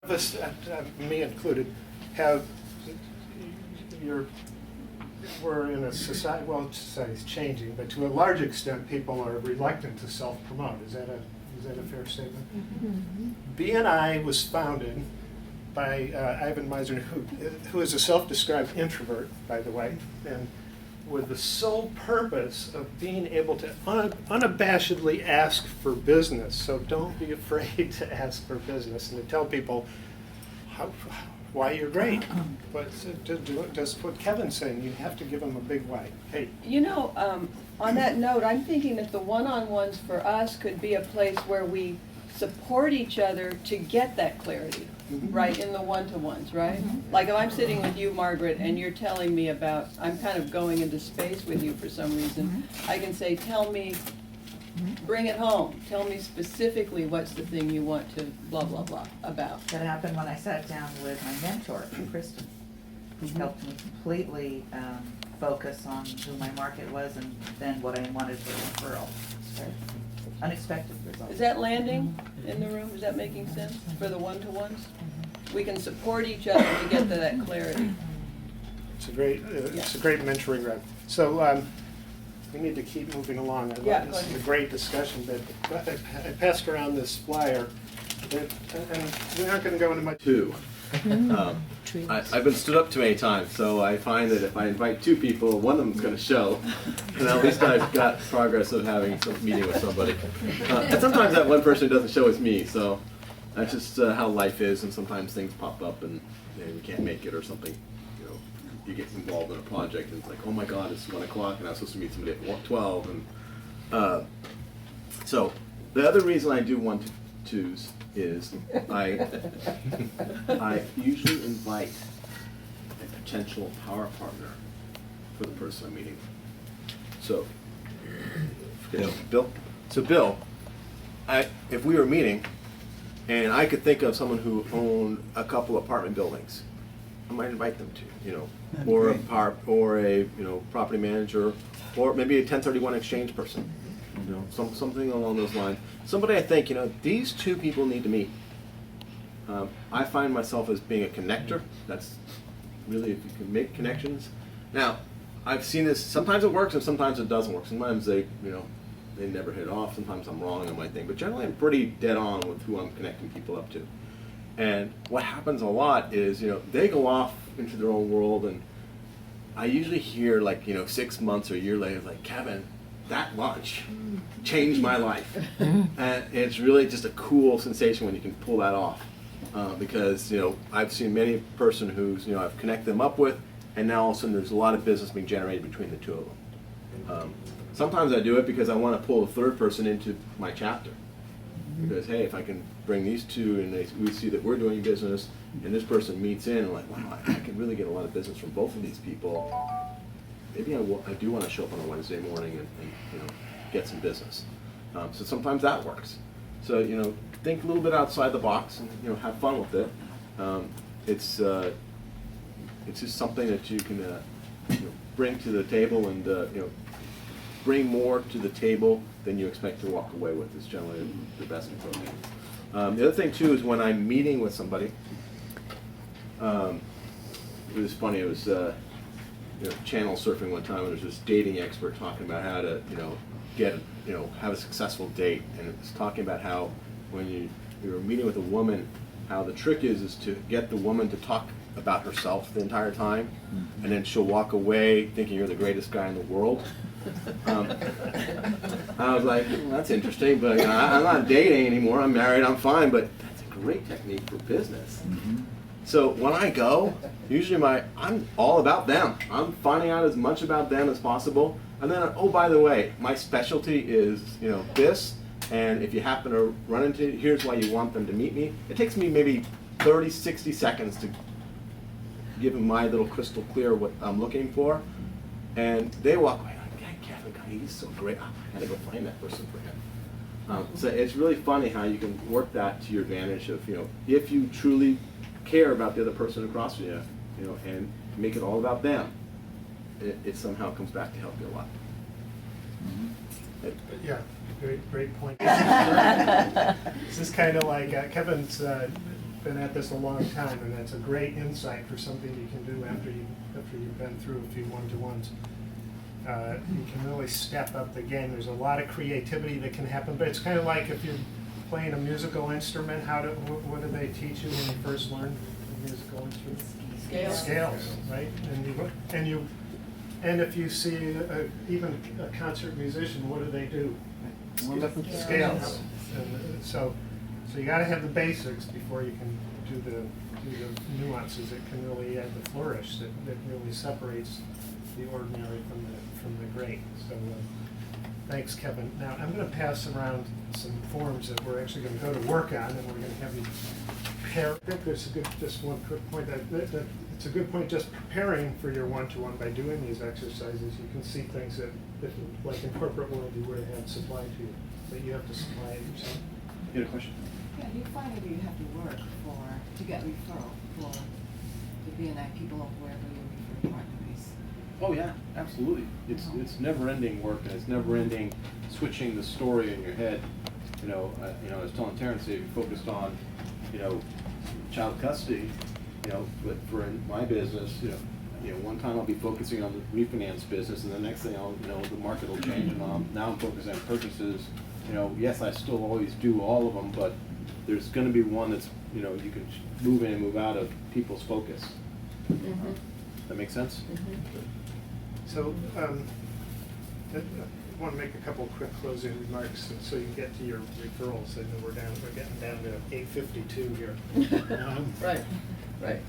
of us, me included, we're in a society, well, society's changing, but to a large extent, people are reluctant to self-promote. Is that a fair statement? Mm-hmm. BNI was founded by Ivan Meisner, who is a self-described introvert, by the way, and with the sole purpose of being able to unabashedly ask for business. So don't be afraid to ask for business and to tell people why you're great. But just what Kevin's saying, you have to give them a big why. Hey. You know, on that note, I'm thinking that the one-on-ones for us could be a place where we support each other to get that clarity, right, in the one-to-ones, right? Like if I'm sitting with you, Margaret, and you're telling me about, I'm kind of going into space with you for some reason, I can say, tell me, bring it home. Tell me specifically what's the thing you want to blah, blah, blah about. That happened when I sat down with my mentor, Kristen, who helped me completely focus on who my market was and then what I wanted for referral. Right? Unexpected results. Is that landing in the room? Is that making sense for the one-to-ones? We can support each other to get to that clarity. It's a great mentoring ground. So we need to keep moving along. This is a great discussion, but I passed around this flyer, and we aren't going to go into much. I've been stood up too many times, so I find that if I invite two people, one of them's going to show, and at least I've got progress of having some meeting with somebody. And sometimes that one person who doesn't show is me, so that's just how life is, and sometimes things pop up and you can't make it or something. You know, you get involved in a project and it's like, oh my God, it's 1 o'clock and I was supposed to meet somebody at 12. And so the other reason I do want to choose is I usually invite a potential power partner for the person I'm meeting with. So, Bill. So Bill, if we were meeting, and I could think of someone who owned a couple apartment buildings, I might invite them to, or a property manager, or maybe a 1031 exchange person. Something along those lines. Somebody I think, these two people need to meet. I find myself as being a connector. That's really, if you can make connections. Now, I've seen this, sometimes it works and sometimes it doesn't work. Sometimes they never hit it off. Sometimes I'm wrong on my thing. But generally I'm pretty dead on with who I'm connecting people up to. And what happens a lot is, they go off into their own world, and I usually hear 6 months or a year later, like, Kevin, that lunch changed my life. And it's really just a cool sensation when you can pull that off. Because, I've seen many person who's, I've connected them up with, and now all of a sudden there's a lot of business being generated between the two of them. Sometimes I do it because I want to pull a third person into my chapter. Because, hey, if I can bring these two and we see that we're doing business and this person meets in, and like, wow, I can really get a lot of business from both of these people. Maybe I do want to show up on a Wednesday morning and get some business. So sometimes that works. So think a little bit outside the box and have fun with it. It's just something that you can bring to the table and bring more to the table than you expect to walk away with. Is generally the best approach. The other thing too is when I'm meeting with somebody. It was funny. It was. Channel surfing one time, and there's this dating expert talking about how to, have a successful date, and it was talking about how when you're meeting with a woman, how the trick is to get the woman to talk about herself the entire time, and then she'll walk away thinking you're the greatest guy in the world. I was like, well, that's interesting, but I'm not dating anymore. I'm married. I'm fine, but that's a great technique for business. So when I go, usually I'm all about them. I'm finding out as much about them as possible. And then, oh, by the way, my specialty is, this. And if you happen to run into, here's why you want them to meet me. It takes me maybe 30, 60 seconds to give them my little crystal clear what I'm looking for. And they walk away like, yeah, Kevin, God, he's so great. I gotta go find that person for him. So it's really funny how you can work that to your advantage of, if you truly care about the other person across from you, and make it all about them, it somehow comes back to help you a lot. Yeah, great point. This is kind of like Kevin's been at this a long time, and that's a great insight for something you can do after you've been through a few one-to-ones. You can really step up the game. There's a lot of creativity that can happen, but it's kind of like if you're playing a musical instrument, what do they teach you when you first learn a musical instrument? Scales. Scales, right? And if you see even a concert musician, what do? Scales. And so you got to have the basics before you can do the nuances that can really add the flourish that really separates the ordinary from the great. So thanks, Kevin. Now I'm going to pass around some forms that we're actually going to go to work on, and we're going to have you prepare. I think there's just one quick point. That it's a good point just preparing for your one-to-one by doing these exercises. You can see things that like in corporate world, you would have had supplied to you, but you have to supply it yourself. You had a question? Yeah, you find that you have to work to get referral for the B&I people of wherever you refer partners. Oh yeah, absolutely. It's never-ending work, and it's never-ending switching the story in your head. I was telling Terrence, if you focused on, child custody, but for in my business, one time I'll be focusing on the refinance business, and the next thing the market will change, and now I'm focusing on purchases. Yes, I still always do all of them, but there's going to be one that's, you can move in and move out of people's focus. Mm-hmm. That make sense? So I want to make a couple quick closing remarks so you can get to your referrals. I know we're getting down to 8:52 here. Right, right.